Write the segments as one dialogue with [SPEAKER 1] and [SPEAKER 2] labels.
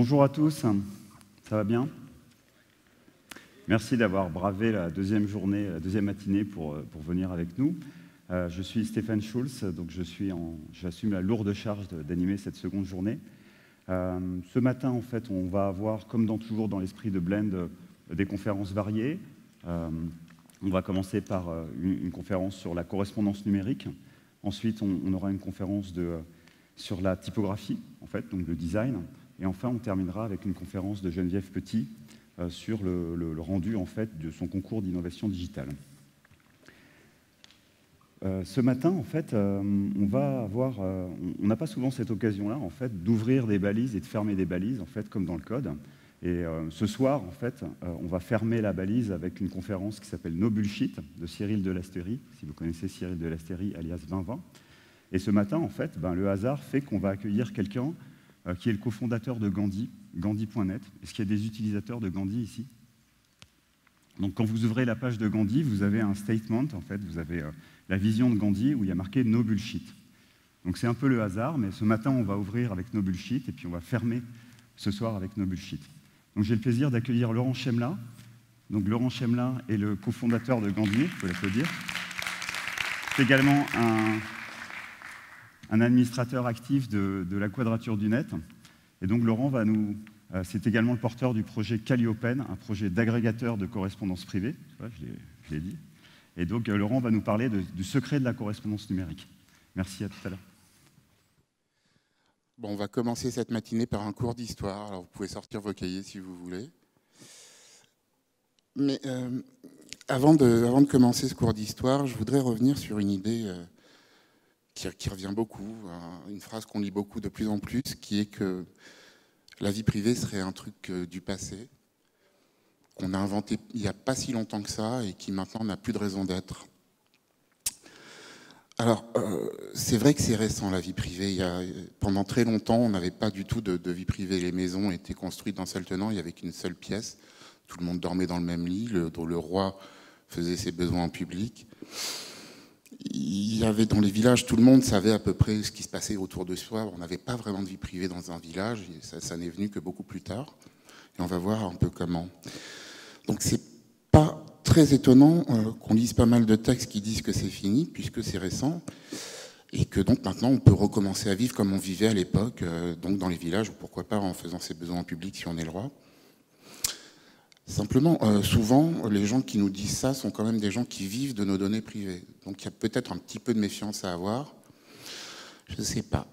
[SPEAKER 1] Bonjour à tous, ça va bien? Merci d'avoir bravé la deuxième journée, la deuxième matinée pour venir avec nous. Je suis Stéphane Schulz, donc j'assume la lourde charge d'animer cette seconde journée. Ce matin, en fait, on va avoir, comme toujours dans l'esprit de Blend, des conférences variées. On va commencer par une conférence sur la correspondance numérique. Ensuite, on aura une conférence sur la typographie, en fait, donc le design. Et enfin, on terminera avec une conférence de Geneviève Petit sur le rendu, en fait, de son concours d'innovation digitale. Ce matin, en fait, on n'a pas souvent cette occasion-là, en fait, d'ouvrir des balises et de fermer des balises, en fait, comme dans le code. Et ce soir, en fait, on va fermer la balise avec une conférence qui s'appelle No Bullshit de Cyril Delasteri, si vous connaissez Cyril Delasteri, alias 2020. Et ce matin, en fait, le hasard fait qu'on va accueillir quelqu'un qui est le cofondateur de Gandhi, Gandhi.net. Est-ce qu'il y a des utilisateurs de Gandhi ici? Donc, quand vous ouvrez la page de Gandhi, vous avez un statement, en fait, vous avez la vision de Gandhi où il y a marqué No Bullshit. Donc, c'est un peu le hasard, mais ce matin, on va ouvrir avec No Bullshit et puis on va fermer ce soir avec No Bullshit. Donc, j'ai le plaisir d'accueillir Laurent Chemla. Donc, Laurent Chemla est le cofondateur de Gandhi, il faut l'applaudir. C'est également un administrateur actif de la Quadrature du Net. Et donc, Laurent c'est également le porteur du projet Calliopen, un projet d'agrégateur de correspondance privée. Je l'ai dit. Et donc, Laurent va nous parler du secret de la correspondance numérique. Merci, à tout à l'heure.
[SPEAKER 2] Bon, on va commencer cette matinée par un cours d'histoire. Alors, vous pouvez sortir vos cahiers si vous voulez. Mais avant de commencer ce cours d'histoire, je voudrais revenir sur une idée qui revient beaucoup, une phrase qu'on lit beaucoup de plus en plus, qui est que la vie privée serait un truc du passé, qu'on a inventé il n'y a pas si longtemps que ça et qui maintenant n'a plus de raison d'être. Alors, c'est vrai que c'est récent, la vie privée. Pendant très longtemps, on n'avait pas du tout de vie privée. Les maisons étaient construites d'un seul tenant, il n'y avait qu'une seule pièce. Tout le monde dormait dans le même lit, le roi faisait ses besoins en public. Il y avait dans les villages, tout le monde savait à peu près ce qui se passait autour de soi. On n'avait pas vraiment de vie privée dans un village, et ça n'est venu que beaucoup plus tard. Et on va voir un peu comment. Donc c'est pas très étonnant qu'on lise pas mal de textes qui disent que c'est fini, puisque c'est récent, et que donc maintenant on peut recommencer à vivre comme on vivait à l'époque, donc dans les villages, ou pourquoi pas en faisant ses besoins en public si on est le roi. Simplement, souvent, les gens qui nous disent ça sont quand même des gens qui vivent de nos données privées. Donc il y a peut-être un petit peu de méfiance à avoir. Je ne sais pas.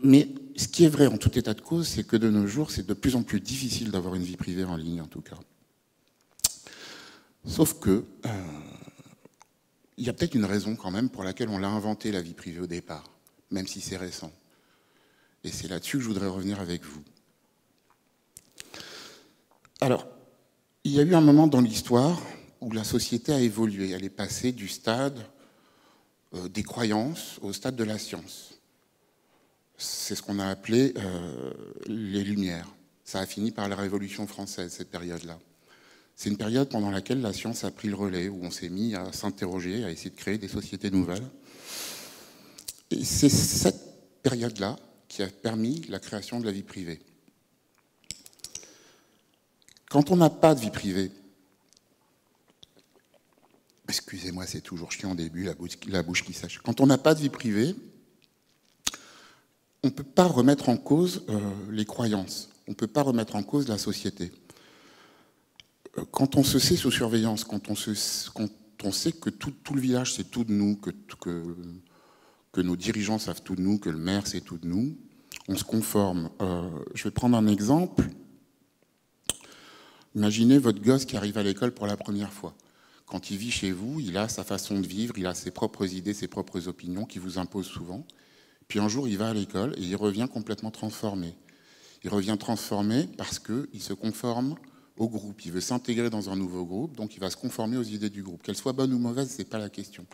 [SPEAKER 2] Mais ce qui est vrai en tout état de cause, c'est que de nos jours, c'est de plus en plus difficile d'avoir une vie privée en ligne, en tout cas. Sauf que, il y a peut-être une raison quand même pour laquelle on l'a inventé, la vie privée, au départ, même si c'est récent. Et c'est là-dessus que je voudrais revenir avec vous. Alors, il y a eu un moment dans l'histoire où la société a évolué. Elle est passée du stade des croyances au stade de la science. C'est ce qu'on a appelé les Lumières. Ça a fini par la Révolution française, cette période-là. C'est une période pendant laquelle la science a pris le relais, où on s'est mis à s'interroger, à essayer de créer des sociétés nouvelles. Et c'est cette période-là qui a permis la création de la vie privée. Quand on n'a pas de vie privée, excusez-moi, c'est toujours chiant au début, la bouche qui sèche. Quand on n'a pas de vie privée, on ne peut pas remettre en cause les croyances, on ne peut pas remettre en cause la société. Quand on se sait sous surveillance, quand on sait que tout le village sait tout de nous, que nos dirigeants savent tout de nous, que le maire sait tout de nous, on se conforme. Je vais prendre un exemple. Imaginez votre gosse qui arrive à l'école pour la première fois. Quand il vit chez vous, il a sa façon de vivre, il a ses propres idées, ses propres opinions qui vous imposent souvent. Puis un jour, il va à l'école et il revient complètement transformé. Il revient transformé parce qu'il se conforme au groupe. Il veut s'intégrer dans un nouveau groupe, donc il va se conformer aux idées du groupe. Qu'elles soient bonnes ou mauvaises, ce n'est pas la question.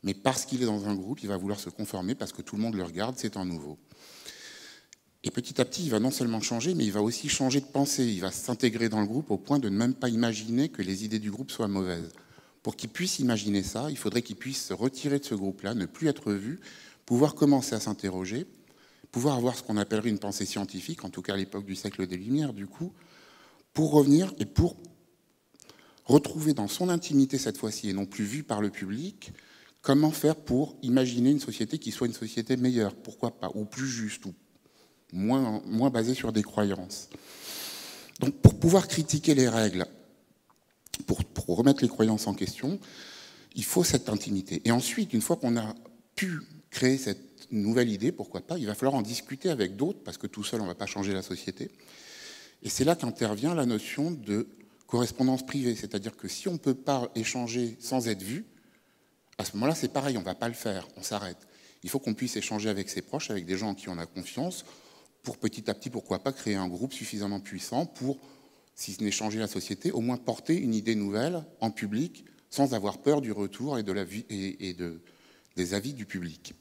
[SPEAKER 2] Mais parce qu'il est dans un groupe, il va vouloir se conformer parce que tout le monde le regarde, c'est un nouveau. Et petit à petit, il va non seulement changer, mais il va aussi changer de pensée. Il va s'intégrer dans le groupe au point de ne même pas imaginer que les idées du groupe soient mauvaises. Pour qu'il puisse imaginer ça, il faudrait qu'il puisse se retirer de ce groupe-là, ne plus être vu, pouvoir commencer à s'interroger, pouvoir avoir ce qu'on appellerait une pensée scientifique, en tout cas à l'époque du siècle des Lumières, du coup, pour revenir et pour retrouver dans son intimité cette fois-ci, et non plus vue par le public, comment faire pour imaginer une société qui soit une société meilleure, pourquoi pas, ou plus juste, ou moins basée sur des croyances. Donc pour pouvoir critiquer les règles, pour remettre les croyances en question, il faut cette intimité. Et ensuite, une fois qu'on a pu créer cette nouvelle idée, pourquoi pas, il va falloir en discuter avec d'autres, parce que tout seul, on ne va pas changer la société. Et c'est là qu'intervient la notion de correspondance privée, c'est-à-dire que si on ne peut pas échanger sans être vu, à ce moment-là, c'est pareil, on ne va pas le faire, on s'arrête. Il faut qu'on puisse échanger avec ses proches, avec des gens en qui on a confiance, pour petit à petit, pourquoi pas, créer un groupe suffisamment puissant pour, si ce n'est changer la société, au moins porter une idée nouvelle en public, sans avoir peur du retour et des avis du public.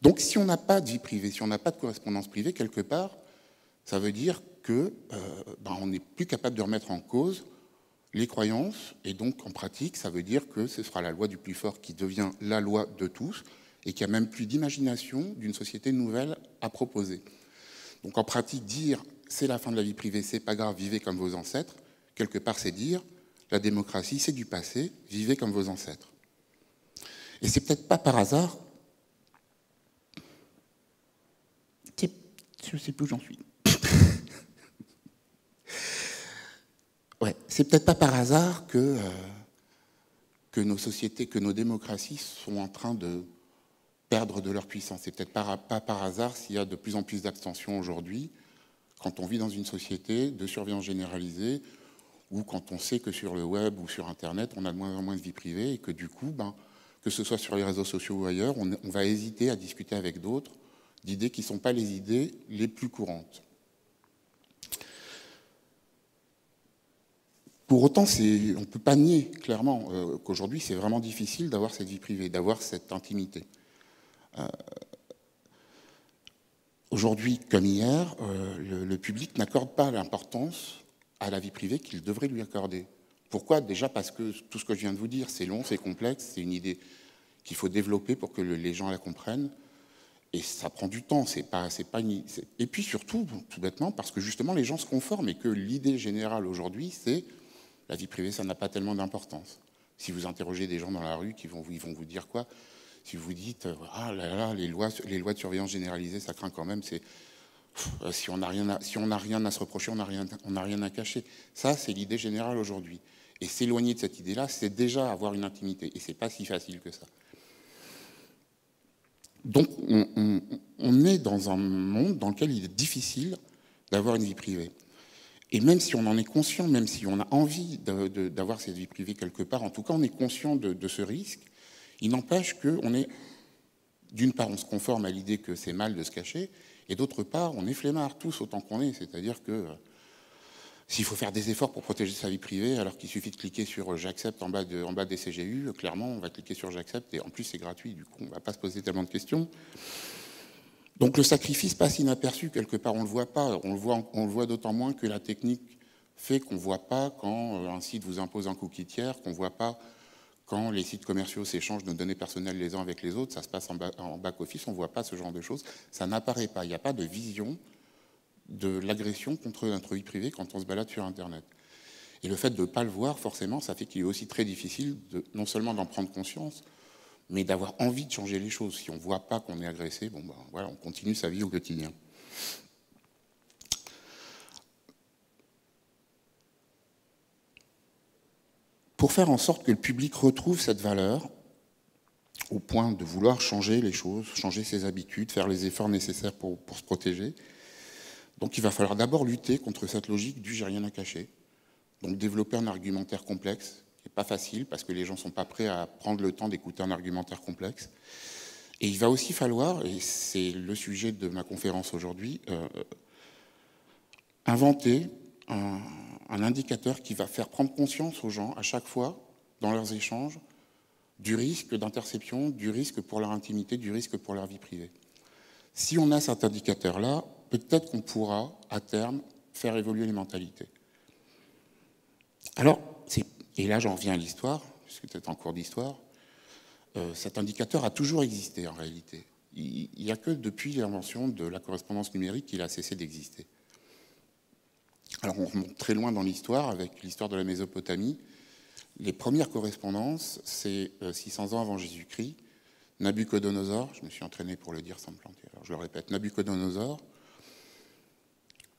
[SPEAKER 2] Donc si on n'a pas de vie privée, si on n'a pas de correspondance privée, quelque part, ça veut dire qu'on n'est plus capable de remettre en cause les croyances, et donc en pratique, ça veut dire que ce sera la loi du plus fort qui devient la loi de tous, et qu'il n'y a même plus d'imagination d'une société nouvelle à proposer. Donc en pratique, dire c'est la fin de la vie privée, c'est pas grave, vivez comme vos ancêtres, quelque part c'est dire la démocratie c'est du passé, vivez comme vos ancêtres. Et c'est peut-être pas par hasard, je ne sais plus où j'en suis. Ouais, c'est peut-être pas par hasard que nos sociétés, que nos démocraties sont en train de perdre de leur puissance. C'est peut-être pas par hasard s'il y a de plus en plus d'abstention aujourd'hui, quand on vit dans une société de surveillance généralisée, ou quand on sait que sur le web ou sur Internet, on a de moins en moins de vie privée, et que du coup, que ce soit sur les réseaux sociaux ou ailleurs, on va hésiter à discuter avec d'autres d'idées qui ne sont pas les idées les plus courantes. Pour autant, on ne peut pas nier clairement qu'aujourd'hui, c'est vraiment difficile d'avoir cette vie privée, d'avoir cette intimité. Aujourd'hui, comme hier, le public n'accorde pas l'importance à la vie privée qu'il devrait lui accorder. Pourquoi? Déjà parce que tout ce que je viens de vous dire, c'est long, c'est complexe, c'est une idée qu'il faut développer pour que les gens la comprennent. Et ça prend du temps. Et puis surtout, tout bêtement, parce que justement, les gens se conforment et que l'idée générale aujourd'hui, c'est la vie privée, ça n'a pas tellement d'importance. Si vous interrogez des gens dans la rue, ils vont vous dire quoi? Si vous dites « Ah là là, les lois de surveillance généralisée, ça craint quand même, si on n'a rien à se reprocher, on n'a rien à cacher. » Ça, c'est l'idée générale aujourd'hui. Et s'éloigner de cette idée-là, c'est déjà avoir une intimité. Et c'est pas si facile que ça. Donc, on est dans un monde dans lequel il est difficile d'avoir une vie privée. Et même si on en est conscient, même si on a envie d'avoir cette vie privée quelque part, en tout cas, on est conscient de ce risque. Il n'empêche qu'on est, d'une part, on se conforme à l'idée que c'est mal de se cacher, et d'autre part, on est flemmards tous autant qu'on est. C'est-à-dire que s'il faut faire des efforts pour protéger sa vie privée, alors qu'il suffit de cliquer sur « j'accepte » en bas des CGU, clairement, on va cliquer sur « j'accepte » et en plus, c'est gratuit. Du coup, on ne va pas se poser tellement de questions. Donc le sacrifice passe inaperçu quelque part, on ne le voit pas. On le voit d'autant moins que la technique fait qu'on ne voit pas quand un site vous impose un cookie tiers, qu'on ne voit pas quand les sites commerciaux s'échangent nos données personnelles les uns avec les autres. Ça se passe en back-office, on ne voit pas ce genre de choses. Ça n'apparaît pas, il n'y a pas de vision de l'agression contre notre vie privée quand on se balade sur Internet. Et le fait de ne pas le voir, forcément, ça fait qu'il est aussi très difficile non seulement d'en prendre conscience, mais d'avoir envie de changer les choses. Si on ne voit pas qu'on est agressé, voilà, on continue sa vie au quotidien. Pour faire en sorte que le public retrouve cette valeur, au point de vouloir changer les choses, changer ses habitudes, faire les efforts nécessaires pour se protéger, donc il va falloir d'abord lutter contre cette logique du « j'ai rien à cacher ». Donc développer un argumentaire complexe, qui n'est pas facile, parce que les gens ne sont pas prêts à prendre le temps d'écouter un argumentaire complexe. Et il va aussi falloir, et c'est le sujet de ma conférence aujourd'hui, inventer un indicateur qui va faire prendre conscience aux gens, à chaque fois, dans leurs échanges, du risque d'interception, du risque pour leur intimité, du risque pour leur vie privée. Si on a cet indicateur-là, peut-être qu'on pourra, à terme, faire évoluer les mentalités. Alors, et là j'en reviens à l'histoire, puisque c'est en cours d'histoire, cet indicateur a toujours existé en réalité. Il n'y a que depuis l'invention de la correspondance numérique qu'il a cessé d'exister. Alors on remonte très loin dans l'histoire, avec l'histoire de la Mésopotamie. Les premières correspondances, c'est 600 ans avant Jésus-Christ. Nabuchodonosor, je me suis entraîné pour le dire sans me planter, alors je le répète, Nabuchodonosor,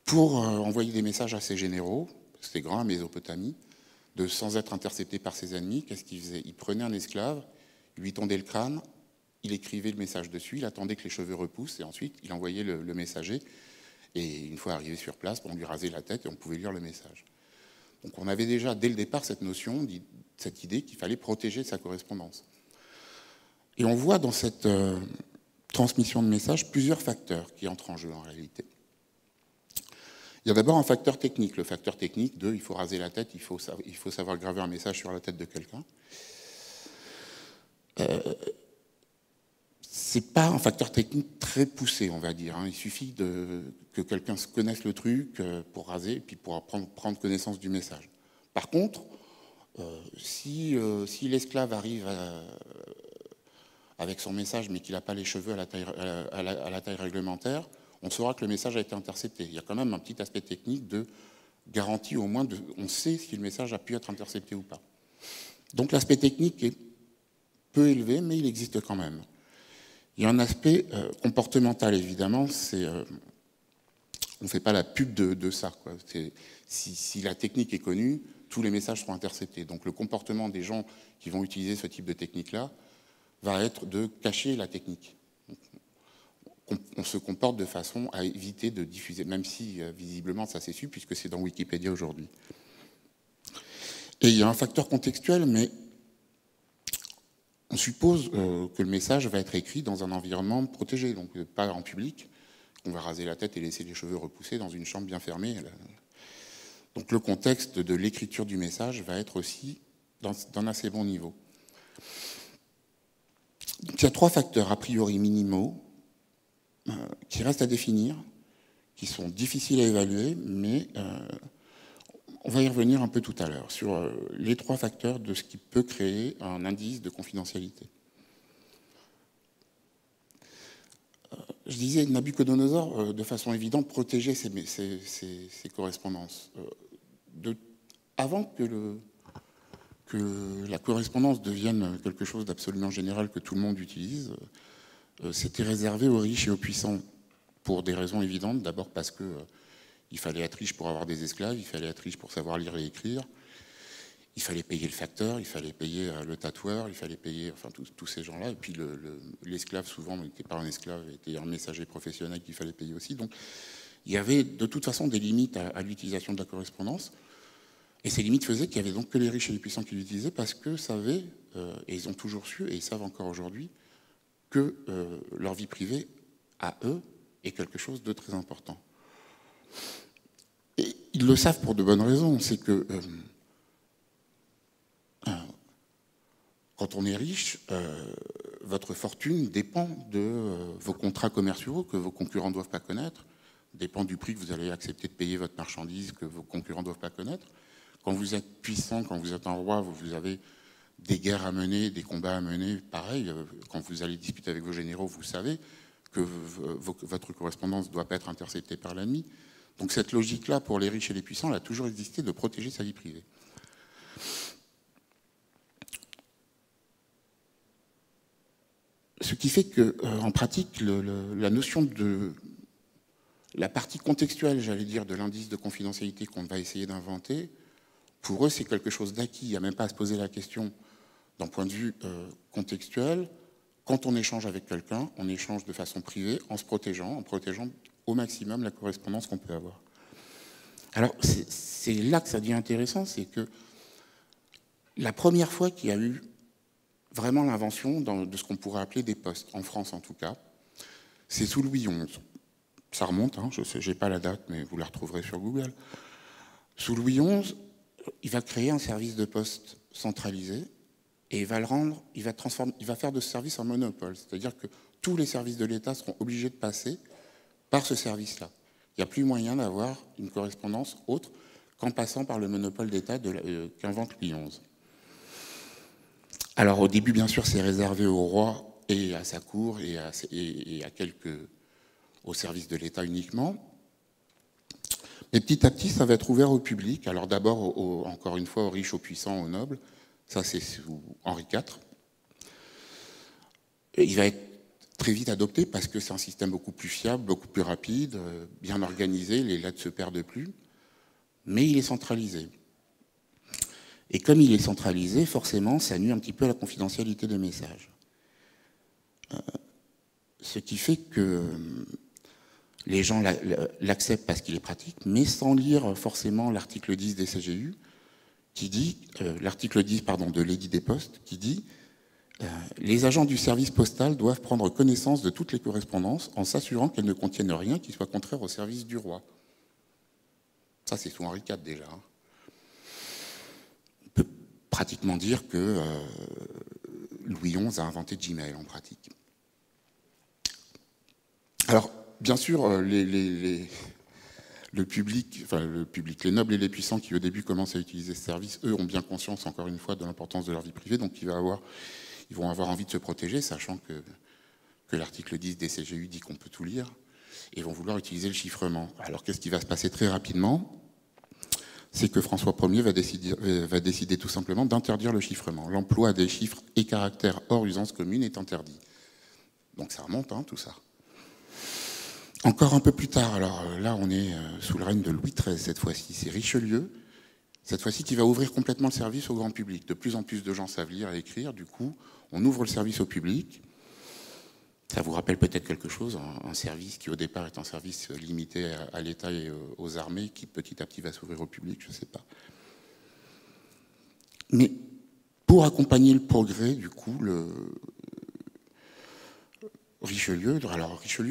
[SPEAKER 2] pour envoyer des messages à ses généraux, c'était grand à Mésopotamie, sans être intercepté par ses ennemis, qu'est-ce qu'il faisait? Il prenait un esclave, il lui tondait le crâne, il écrivait le message dessus, il attendait que les cheveux repoussent, et ensuite il envoyait le messager. Et une fois arrivé sur place, on lui rasait la tête et on pouvait lire le message. Donc on avait déjà, dès le départ, cette notion, cette idée qu'il fallait protéger sa correspondance. Et on voit dans cette transmission de messages plusieurs facteurs qui entrent en jeu en réalité. Il y a d'abord un facteur technique. Le facteur technique il faut raser la tête, il faut savoir graver un message sur la tête de quelqu'un. C'est pas un facteur technique très poussé, on va dire. Il suffit que quelqu'un connaisse le truc pour raser et puis pour prendre connaissance du message. Par contre, si l'esclave arrive avec son message mais qu'il n'a pas les cheveux à la taille réglementaire, on saura que le message a été intercepté. Il y a quand même un petit aspect technique de garantie, au moins, on sait si le message a pu être intercepté ou pas. Donc l'aspect technique est peu élevé, mais il existe quand même. Il y a un aspect comportemental, évidemment, on ne fait pas la pub de ça, quoi. Si la technique est connue, tous les messages seront interceptés. Donc le comportement des gens qui vont utiliser ce type de technique-là va être de cacher la technique. On se comporte de façon à éviter de diffuser, même si visiblement ça s'est su, puisque c'est dans Wikipédia aujourd'hui. Et il y a un facteur contextuel, mais on suppose que le message va être écrit dans un environnement protégé, donc pas en public. On va raser la tête et laisser les cheveux repousser dans une chambre bien fermée. Donc le contexte de l'écriture du message va être aussi d'un assez bon niveau. Donc, il y a 3 facteurs a priori minimaux qui restent à définir, qui sont difficiles à évaluer, mais on va y revenir un peu tout à l'heure, sur les 3 facteurs de ce qui peut créer un indice de confidentialité. Je disais, Nabuchodonosor, de façon évidente, protégeait ses correspondances. Avant que la correspondance devienne quelque chose d'absolument général que tout le monde utilise, c'était réservé aux riches et aux puissants, pour des raisons évidentes. D'abord parce qu'il fallait être riche pour avoir des esclaves, il fallait être riche pour savoir lire et écrire, il fallait payer le facteur, il fallait payer le tatoueur, il fallait payer tous ces gens-là. Et puis l'esclave, souvent, n'était pas un esclave, était un messager professionnel qu'il fallait payer aussi. Donc il y avait de toute façon des limites à l'utilisation de la correspondance. Et ces limites faisaient qu'il n'y avait donc que les riches et les puissants qui l'utilisaient, parce que savaient, et ils ont toujours su, et ils savent encore aujourd'hui, que leur vie privée, à eux, est quelque chose de très important. Et ils le savent pour de bonnes raisons. C'est que quand on est riche, votre fortune dépend de vos contrats commerciaux que vos concurrents ne doivent pas connaître, dépend du prix que vous allez accepter de payer votre marchandise que vos concurrents ne doivent pas connaître. Quand vous êtes puissant, quand vous êtes un roi, vous avez des guerres à mener, des combats à mener. Pareil, quand vous allez discuter avec vos généraux, vous savez que votre correspondance ne doit pas être interceptée par l'ennemi. Donc cette logique-là, pour les riches et les puissants, elle a toujours existé, de protéger sa vie privée. Ce qui fait qu'en pratique, la notion de la partie contextuelle, j'allais dire, de l'indice de confidentialité qu'on va essayer d'inventer, pour eux, c'est quelque chose d'acquis. Il n'y a même pas à se poser la question d'un point de vue contextuel. Quand on échange avec quelqu'un, on échange de façon privée, en protégeant au maximum la correspondance qu'on peut avoir. Alors, c'est là que ça devient intéressant, c'est que la première fois qu'il y a eu vraiment l'invention de ce qu'on pourrait appeler des postes, en France en tout cas, c'est sous Louis XI. Ça remonte, je n'ai pas la date, mais vous la retrouverez sur Google. Sous Louis XI, il va créer un service de poste centralisé et il va faire de ce service un monopole. C'est-à-dire que tous les services de l'État seront obligés de passer par ce service-là. Il n'y a plus moyen d'avoir une correspondance autre qu'en passant par le monopole d'État qu'invente Louis XI. Alors au début, bien sûr, c'est réservé aux rois et à sa cour et à quelques au service de l'État uniquement. Et petit à petit, ça va être ouvert au public. Alors d'abord, encore une fois, aux riches, aux puissants, aux nobles. Ça, c'est sous Henri IV. Et il va être très vite adopté parce que c'est un système beaucoup plus fiable, beaucoup plus rapide, bien organisé, les lettres ne se perdent plus. Mais il est centralisé. Et comme il est centralisé, forcément, ça nuit un petit peu à la confidentialité des messages. Ce qui fait que les gens l'acceptent parce qu'il est pratique, mais sans lire forcément l'article 10 des CGU, qui dit, l'article 10 pardon, de l'Édit des Postes, qui dit les agents du service postal doivent prendre connaissance de toutes les correspondances en s'assurant qu'elles ne contiennent rien qui soit contraire au service du roi. Ça, c'est sous Henri IV déjà. On peut pratiquement dire que Louis XI a inventé Gmail en pratique. Alors, bien sûr, le public, les nobles et les puissants qui au début commencent à utiliser ce service, eux ont bien conscience, encore une fois, de l'importance de leur vie privée, donc ils vont avoir envie de se protéger, sachant que l'article 10 des CGU dit qu'on peut tout lire, et vont vouloir utiliser le chiffrement. Alors qu'est-ce qui va se passer très rapidement? C'est que François Ier va décider tout simplement d'interdire le chiffrement. L'emploi des chiffres et caractères hors usance commune est interdit. Donc ça remonte, hein, tout ça. Encore un peu plus tard, alors là on est sous le règne de Louis XIII cette fois-ci, c'est Richelieu, cette fois-ci qui va ouvrir complètement le service au grand public. De plus en plus de gens savent lire et écrire, du coup on ouvre le service au public. Ça vous rappelle peut-être quelque chose, un service qui au départ est un service limité à l'État et aux armées, qui petit à petit va s'ouvrir au public, je ne sais pas. Mais pour accompagner le progrès, du coup, Richelieu,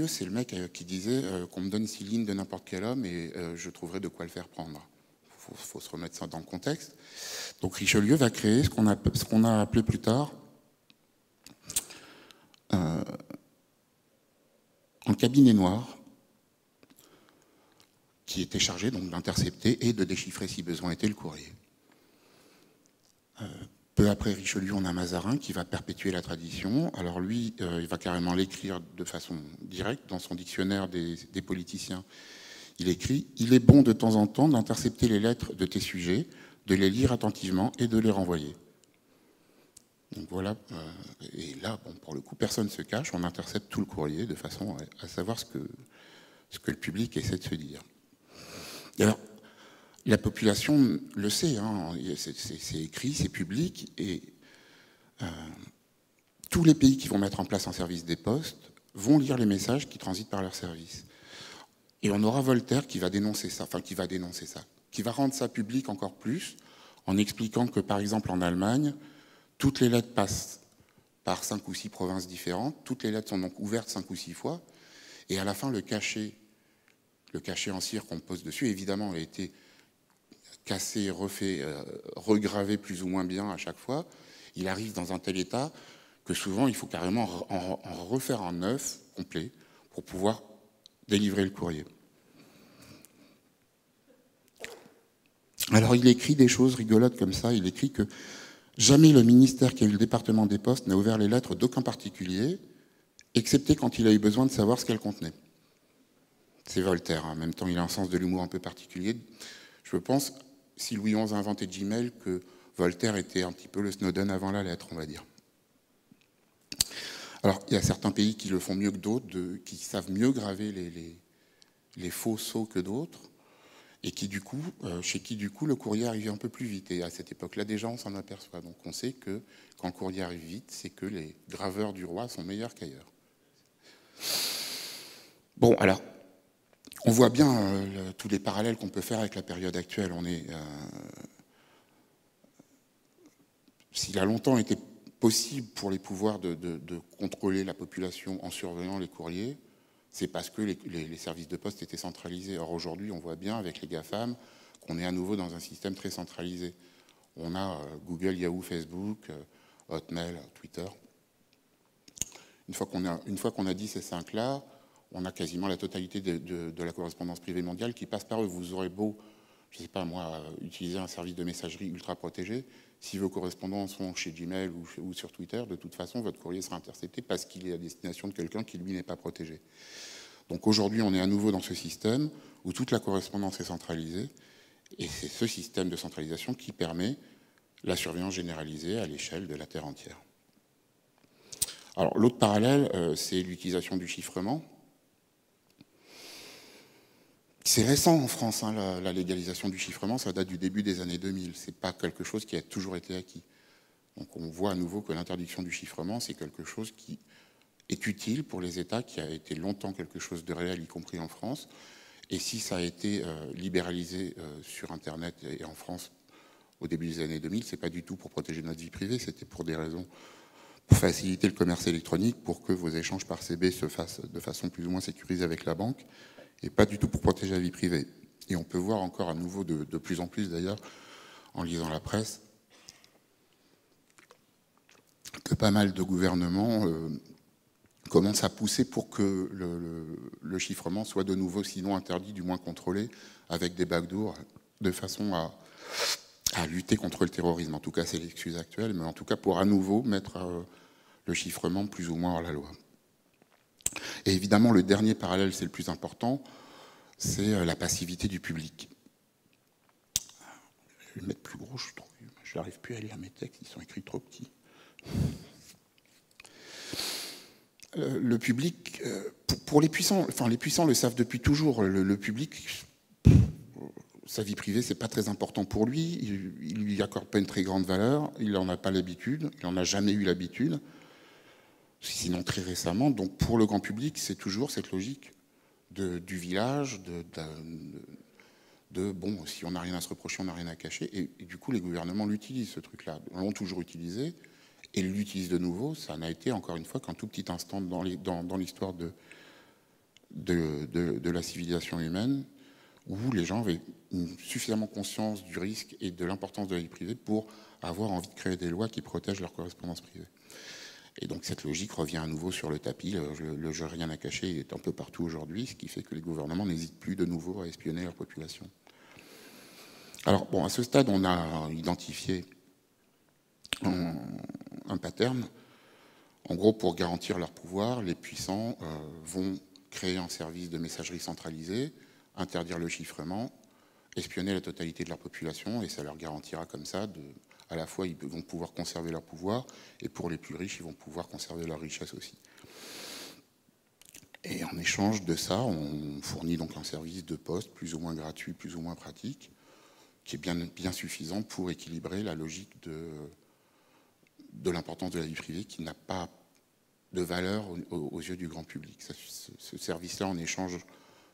[SPEAKER 2] c'est le mec qui disait qu'on me donne 6 lignes de n'importe quel homme et je trouverai de quoi le faire prendre. Il faut se remettre ça dans le contexte. Donc Richelieu va créer ce qu'on a appelé plus tard un cabinet noir qui était chargé donc d'intercepter et de déchiffrer si besoin était le courrier. Peu après Richelieu, on a Mazarin qui va perpétuer la tradition. Alors lui, il va carrément l'écrire de façon directe dans son dictionnaire des politiciens. Il écrit « Il est bon de temps en temps d'intercepter les lettres de tes sujets, de les lire attentivement et de les renvoyer. » Donc voilà, et là, bon, pour le coup, personne ne se cache, on intercepte tout le courrier de façon à savoir ce que le public essaie de se dire. Alors, la population le sait, hein, c'est écrit, c'est public, et tous les pays qui vont mettre en place un service des postes vont lire les messages qui transitent par leur service. Et on aura Voltaire qui va dénoncer ça, qui va rendre ça public encore plus, en expliquant que, par exemple, en Allemagne, toutes les lettres passent par 5 ou 6 provinces différentes, toutes les lettres sont donc ouvertes 5 ou 6 fois, et à la fin, le cachet en cire qu'on pose dessus, évidemment, a été cassé, refait, regravé plus ou moins bien à chaque fois. Il arrive dans un tel état que souvent, il faut carrément en refaire un neuf, complet, pour pouvoir délivrer le courrier. Alors, il écrit des choses rigolotes comme ça. Il écrit que jamais le ministère qui a eu le département des postes n'a ouvert les lettres d'aucun particulier, excepté quand il a eu besoin de savoir ce qu'elles contenaient. C'est Voltaire. En même temps, il a un sens de l'humour un peu particulier. Je pense, si Louis XI a inventé Gmail, que Voltaire était un petit peu le Snowden avant la lettre, on va dire. Alors, il y a certains pays qui le font mieux que d'autres, qui savent mieux graver les faux sceaux que d'autres, et chez qui, du coup, le courrier arrivait un peu plus vite. Et à cette époque-là, déjà, on s'en aperçoit. Donc, on sait que quand le courrier arrive vite, c'est que les graveurs du roi sont meilleurs qu'ailleurs. Bon, alors, on voit bien tous les parallèles qu'on peut faire avec la période actuelle. S'il a longtemps été possible pour les pouvoirs de contrôler la population en surveillant les courriers, c'est parce que les services de poste étaient centralisés. Or, aujourd'hui, on voit bien avec les GAFAM qu'on est à nouveau dans un système très centralisé. On a Google, Yahoo, Facebook, Hotmail, Twitter. Une fois qu'on a dit ces 5-là, on a quasiment la totalité de la correspondance privée mondiale qui passe par eux. Vous aurez beau je ne sais pas moi, utiliser un service de messagerie ultra protégé, si vos correspondants sont chez Gmail ou sur Twitter, de toute façon, votre courrier sera intercepté parce qu'il est à destination de quelqu'un qui, lui, n'est pas protégé. Donc aujourd'hui, on est à nouveau dans ce système où toute la correspondance est centralisée, et c'est ce système de centralisation qui permet la surveillance généralisée à l'échelle de la Terre entière. Alors l'autre parallèle, c'est l'utilisation du chiffrement. C'est récent en France, hein, la légalisation du chiffrement, ça date du début des années 2000. Ce n'est pas quelque chose qui a toujours été acquis. Donc on voit à nouveau que l'interdiction du chiffrement, c'est quelque chose qui est utile pour les États, qui a été longtemps quelque chose de réel, y compris en France. Et si ça a été libéralisé sur Internet et en France au début des années 2000, ce n'est pas du tout pour protéger notre vie privée, c'était pour des raisons, pour faciliter le commerce électronique, pour que vos échanges par CB se fassent de façon plus ou moins sécurisée avec la banque, et pas du tout pour protéger la vie privée. Et on peut voir encore à nouveau, de plus en plus d'ailleurs, en lisant la presse, que pas mal de gouvernements commencent à pousser pour que le chiffrement soit de nouveau, sinon interdit, du moins contrôlé, avec des backdoors, de façon à lutter contre le terrorisme. En tout cas, c'est l'excuse actuelle, mais en tout cas pour à nouveau mettre le chiffrement plus ou moins hors la loi. Et évidemment, le dernier parallèle, c'est le plus important, c'est la passivité du public. Je vais le mettre plus gros, je n'arrive plus à lire mes textes, ils sont écrits trop petits. Le public, pour les puissants, enfin les puissants le savent depuis toujours, le public, sa vie privée, c'est pas très important pour lui, il lui accorde pas une très grande valeur, il n'en a pas l'habitude, il n'en a jamais eu l'habitude, sinon très récemment. Donc pour le grand public, c'est toujours cette logique du village, bon, si on n'a rien à se reprocher, on n'a rien à cacher, et du coup les gouvernements l'utilisent, ce truc-là, l'ont toujours utilisé, et l'utilisent de nouveau. Ça n'a été encore une fois qu'un tout petit instant dans l'histoire de la civilisation humaine, où les gens avaient suffisamment conscience du risque et de l'importance de la vie privée pour avoir envie de créer des lois qui protègent leur correspondance privée. Et donc cette logique revient à nouveau sur le tapis. Le jeu rien à cacher est un peu partout aujourd'hui, ce qui fait que les gouvernements n'hésitent plus de nouveau à espionner leur population. Alors bon, à ce stade, on a identifié un pattern. En gros, pour garantir leur pouvoir, les puissants vont créer un service de messagerie centralisée, interdire le chiffrement, espionner la totalité de leur population, et ça leur garantira comme ça, à la fois ils vont pouvoir conserver leur pouvoir, et pour les plus riches, ils vont pouvoir conserver leur richesse aussi. Et en échange de ça, on fournit donc un service de poste plus ou moins gratuit, plus ou moins pratique, qui est bien suffisant pour équilibrer la logique de l'importance de la vie privée, qui n'a pas de valeur aux yeux du grand public. Ce service-là, en échange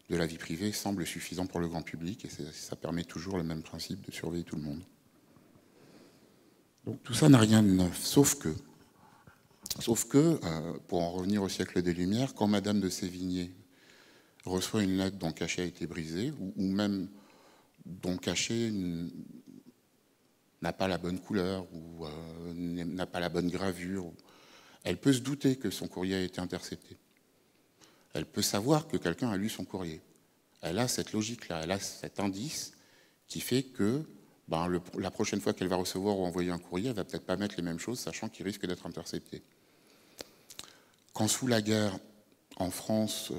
[SPEAKER 2] de la vie privée, semble suffisant pour le grand public, et ça permet toujours le même principe de surveiller tout le monde. Donc tout ça n'a rien de neuf, sauf que, pour en revenir au siècle des Lumières, quand Madame de Sévigné reçoit une lettre dont le cachet a été brisé, ou même dont le cachet n'a pas la bonne couleur, ou n'a pas la bonne gravure, elle peut se douter que son courrier a été intercepté. Elle peut savoir que quelqu'un a lu son courrier. Elle a cette logique-là, elle a cet indice qui fait que la prochaine fois qu'elle va recevoir ou envoyer un courrier, elle ne va peut-être pas mettre les mêmes choses, sachant qu'il risque d'être intercepté. Quand sous la guerre, en France,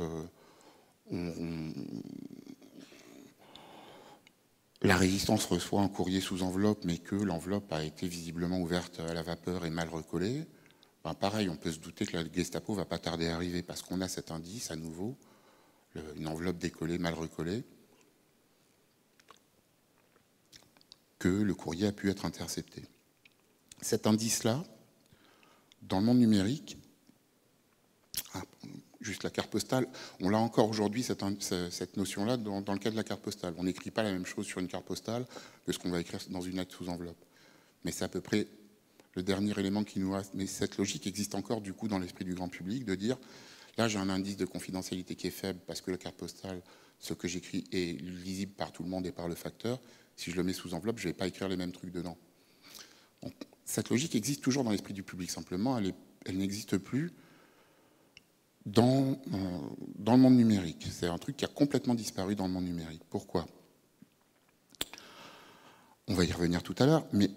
[SPEAKER 2] la résistance reçoit un courrier sous enveloppe, mais que l'enveloppe a été visiblement ouverte à la vapeur et mal recollée, pareil, on peut se douter que la Gestapo ne va pas tarder à arriver, parce qu'on a cet indice, à nouveau, une enveloppe décollée, mal recollée, que le courrier a pu être intercepté. Cet indice-là, dans le monde numérique, juste la carte postale, on l'a encore aujourd'hui, cette notion-là, dans le cas de la carte postale. On n'écrit pas la même chose sur une carte postale que ce qu'on va écrire dans une lettre sous enveloppe. Mais c'est à peu près le dernier élément qui nous reste. Mais cette logique existe encore, du coup, dans l'esprit du grand public, de dire, là, j'ai un indice de confidentialité qui est faible, parce que la carte postale, ce que j'écris est lisible par tout le monde et par le facteur. Si je le mets sous enveloppe, je ne vais pas écrire les mêmes trucs dedans. Donc, cette logique existe toujours dans l'esprit du public, simplement, elle n'existe plus dans le monde numérique. C'est un truc qui a complètement disparu dans le monde numérique. Pourquoi ? On va y revenir tout à l'heure, mais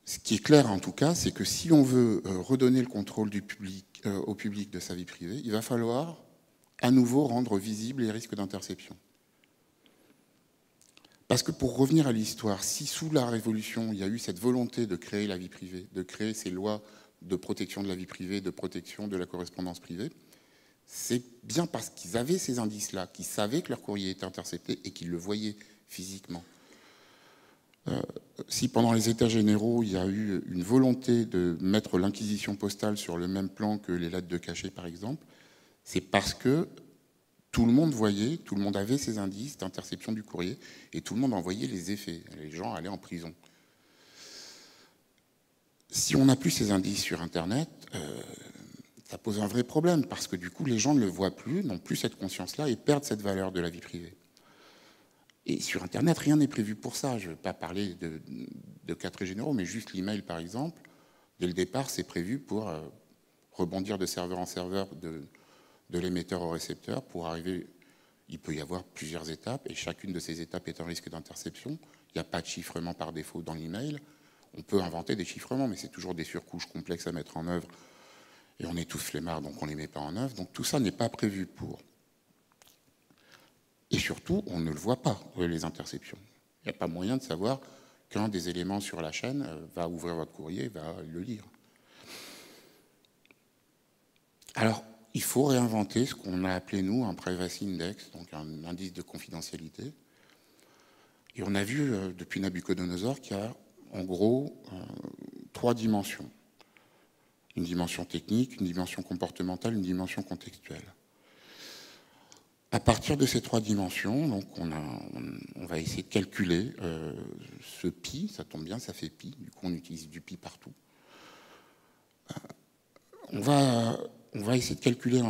[SPEAKER 2] ce qui est clair en tout cas, c'est que si on veut redonner le contrôle du public, au public de sa vie privée, il va falloir à nouveau rendre visibles les risques d'interception. Parce que pour revenir à l'histoire, si sous la Révolution, il y a eu cette volonté de créer la vie privée, de créer ces lois de protection de la vie privée, de protection de la correspondance privée, c'est bien parce qu'ils avaient ces indices-là, qu'ils savaient que leur courrier était intercepté et qu'ils le voyaient physiquement. Si pendant les États généraux, il y a eu une volonté de mettre l'inquisition postale sur le même plan que les lettres de cachet, par exemple, c'est parce que tout le monde voyait, tout le monde avait ces indices d'interception du courrier et tout le monde en voyait les effets. Les gens allaient en prison. Si on n'a plus ces indices sur Internet, ça pose un vrai problème parce que du coup, les gens ne le voient plus, n'ont plus cette conscience-là et perdent cette valeur de la vie privée. Et sur Internet, rien n'est prévu pour ça. Je ne vais pas parler de cas très généraux, mais juste l'email, par exemple. Dès le départ, c'est prévu pour rebondir de serveur en serveur de l'émetteur au récepteur pour arriver. Il peut y avoir plusieurs étapes, et chacune de ces étapes est un risque d'interception. Il n'y a pas de chiffrement par défaut dans l'email. On peut inventer des chiffrements, mais c'est toujours des surcouches complexes à mettre en œuvre. Et on est tous flemmards, donc on ne les met pas en œuvre. Donc tout ça n'est pas prévu pour. Et surtout, on ne le voit pas, les interceptions. Il n'y a pas moyen de savoir qu'un des éléments sur la chaîne va ouvrir votre courrier et va le lire. Alors, il faut réinventer ce qu'on a appelé, nous, un privacy index, donc un indice de confidentialité. Et on a vu, depuis Nabucodonosor, qu'il y a, en gros, 3 dimensions. Une dimension technique, une dimension comportementale, une dimension contextuelle. À partir de ces 3 dimensions, donc on va essayer de calculer ce pi, ça tombe bien, ça fait pi, du coup on utilise du pi partout. On va essayer de calculer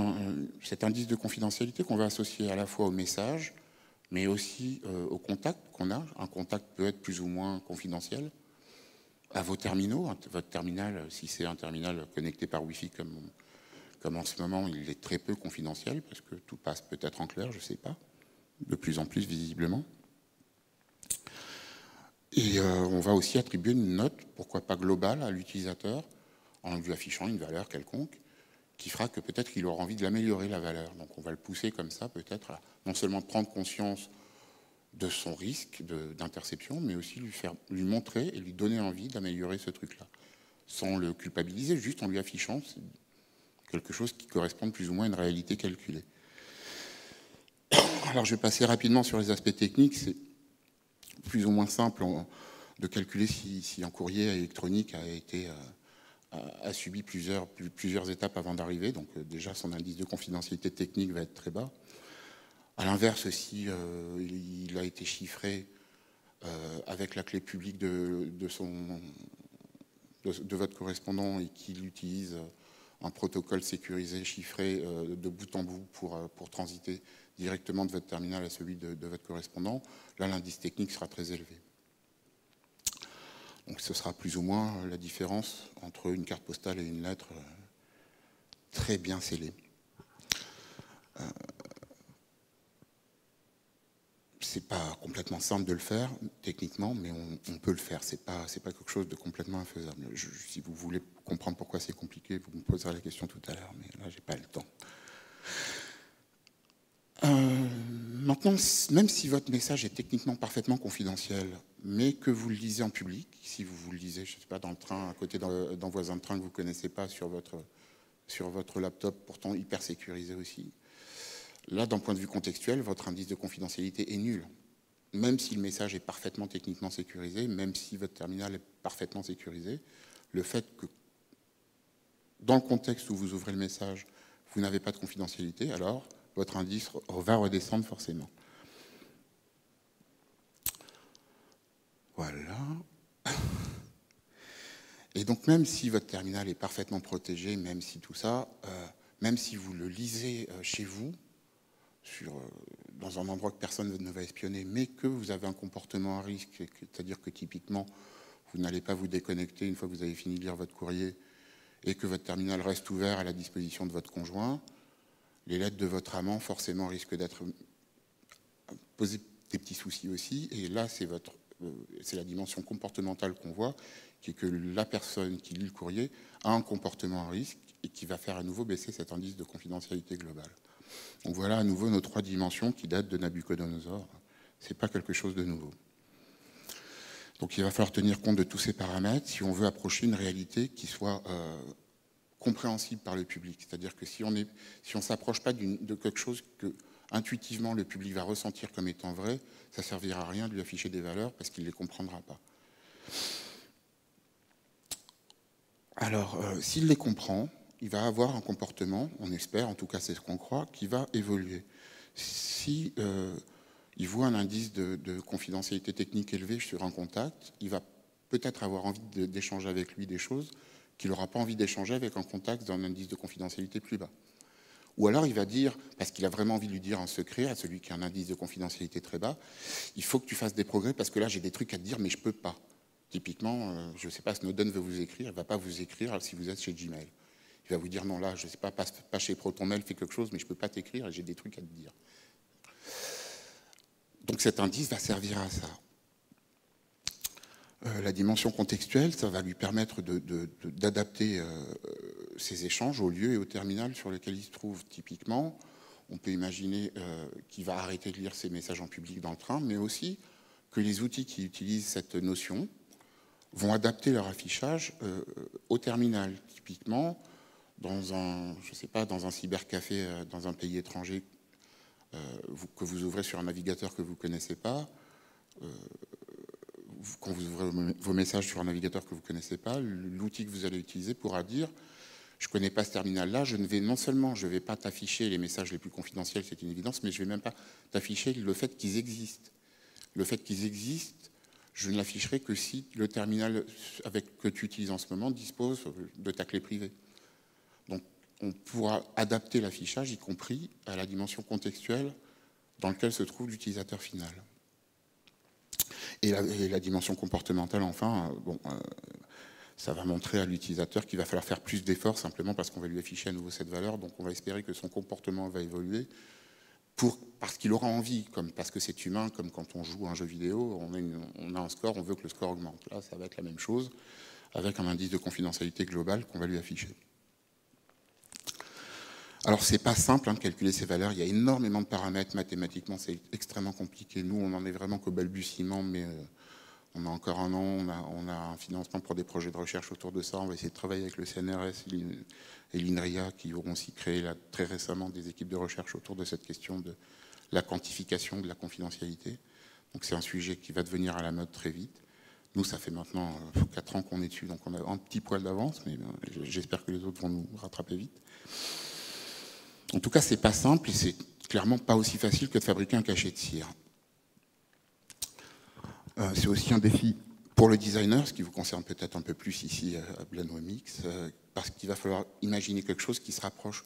[SPEAKER 2] cet indice de confidentialité qu'on va associer à la fois au message, mais aussi au contact qu'on a. Un contact peut être plus ou moins confidentiel. À vos terminaux, votre terminal, si c'est un terminal connecté par Wi-Fi comme en ce moment, il est très peu confidentiel, parce que tout passe peut-être en clair, je ne sais pas, de plus en plus visiblement. Et on va aussi attribuer une note, pourquoi pas globale, à l'utilisateur, en lui affichant une valeur quelconque, qui fera que peut-être qu'il aura envie de l'améliorer, la valeur. Donc on va le pousser comme ça, peut-être, à non seulement prendre conscience de son risque d'interception, mais aussi lui montrer et lui donner envie d'améliorer ce truc-là, sans le culpabiliser, juste en lui affichant quelque chose qui corresponde plus ou moins à une réalité calculée. Alors je vais passer rapidement sur les aspects techniques. C'est plus ou moins simple de calculer si un courrier électronique a subi plusieurs étapes avant d'arriver. Donc déjà, son indice de confidentialité technique va être très bas. À l'inverse, si il a été chiffré avec la clé publique de votre correspondant et qu'il utilise un protocole sécurisé, chiffré de bout en bout pour transiter directement de votre terminal à celui de votre correspondant, là, l'indice technique sera très élevé. Donc ce sera plus ou moins la différence entre une carte postale et une lettre très bien scellée. C'est pas complètement simple de le faire, techniquement, mais on peut le faire. C'est pas quelque chose de complètement infaisable. Si vous voulez comprendre pourquoi c'est compliqué, vous me poserez la question tout à l'heure, mais là, j'ai pas le temps. Maintenant, même si votre message est techniquement parfaitement confidentiel, mais que vous le lisez en public, si vous le lisez, je ne sais pas, dans le train, à côté d'un voisin de train que vous ne connaissez pas, sur votre laptop, pourtant hyper sécurisé aussi, là, d'un point de vue contextuel, votre indice de confidentialité est nul. Même si le message est parfaitement techniquement sécurisé, même si votre terminal est parfaitement sécurisé, le fait que, dans le contexte où vous ouvrez le message, vous n'avez pas de confidentialité, alors votre indice va redescendre forcément. Voilà. Et donc, même si votre terminal est parfaitement protégé, même si tout ça, même si vous le lisez chez vous, dans un endroit que personne ne va espionner, mais que vous avez un comportement à risque, c'est-à-dire que typiquement, vous n'allez pas vous déconnecter une fois que vous avez fini de lire votre courrier et que votre terminal reste ouvert à la disposition de votre conjoint, les lettres de votre amant, forcément, risquent d'être poser des petits soucis aussi. Et là, c'est c'est la dimension comportementale qu'on voit, qui est que la personne qui lit le courrier a un comportement à risque et qui va faire à nouveau baisser cet indice de confidentialité globale. Donc voilà à nouveau nos 3 dimensions qui datent de Nabucodonosor. Ce n'est pas quelque chose de nouveau. Donc il va falloir tenir compte de tous ces paramètres si on veut approcher une réalité qui soit compréhensible par le public. C'est-à-dire que si on ne s'approche pas de quelque chose que intuitivement le public va ressentir comme étant vrai, ça ne servira à rien de lui afficher des valeurs parce qu'il ne les comprendra pas. Alors, s'il les comprend, il va avoir un comportement, on espère, en tout cas c'est ce qu'on croit, qui va évoluer. Si il voit un indice de confidentialité technique élevé sur un contact, il va peut-être avoir envie d'échanger avec lui des choses qu'il n'aura pas envie d'échanger avec un contact d'un indice de confidentialité plus bas. Ou alors il va dire, parce qu'il a vraiment envie de lui dire un secret à celui qui a un indice de confidentialité très bas, il faut que tu fasses des progrès parce que là j'ai des trucs à te dire mais je ne peux pas. Typiquement, je ne sais pas, Snowden veut vous écrire, il ne va pas vous écrire si vous êtes chez Gmail. Il va vous dire non là, je ne sais pas, passe chez ProtonMail, fais quelque chose, mais je ne peux pas t'écrire et j'ai des trucs à te dire. Donc cet indice va servir à ça. La dimension contextuelle, ça va lui permettre d'adapter ses échanges au lieu et au terminal sur lequel il se trouve. Typiquement, on peut imaginer qu'il va arrêter de lire ses messages en public dans le train, mais aussi que les outils qui utilisent cette notion vont adapter leur affichage au terminal. Typiquement, dans un cybercafé dans un pays étranger que vous ouvrez sur un navigateur que vous ne connaissez pas, quand vous ouvrez vos messages sur un navigateur que vous ne connaissez pas, l'outil que vous allez utiliser pourra dire « je ne connais pas ce terminal-là, non seulement je ne vais pas t'afficher les messages les plus confidentiels, c'est une évidence, mais je ne vais même pas t'afficher le fait qu'ils existent. Le fait qu'ils existent, je ne l'afficherai que si le terminal que tu utilises en ce moment dispose de ta clé privée. » Donc on pourra adapter l'affichage, y compris à la dimension contextuelle dans laquelle se trouve l'utilisateur final. Et la dimension comportementale, enfin, ça va montrer à l'utilisateur qu'il va falloir faire plus d'efforts simplement parce qu'on va lui afficher à nouveau cette valeur. Donc on va espérer que son comportement va évoluer parce qu'il aura envie, parce que c'est humain, comme quand on joue à un jeu vidéo, on a un score, on veut que le score augmente. Là, ça va être la même chose avec un indice de confidentialité globale qu'on va lui afficher. Alors, c'est pas simple de calculer ces valeurs. Il y a énormément de paramètres. Mathématiquement, c'est extrêmement compliqué. Nous, on n'en est vraiment qu'au balbutiement, mais on a encore un an. On a un financement pour des projets de recherche autour de ça. On va essayer de travailler avec le CNRS et l'INRIA, qui auront aussi créé très récemment des équipes de recherche autour de cette question de la quantification de la confidentialité. Donc, c'est un sujet qui va devenir à la mode très vite. Nous, ça fait maintenant 4 ans qu'on est dessus, donc on a un petit poil d'avance, mais j'espère que les autres vont nous rattraper vite. En tout cas, c'est pas simple et c'est clairement pas aussi facile que de fabriquer un cachet de cire. C'est aussi un défi pour le designer, ce qui vous concerne peut-être un peu plus ici à Blend-Wemix, parce qu'il va falloir imaginer quelque chose qui se rapproche,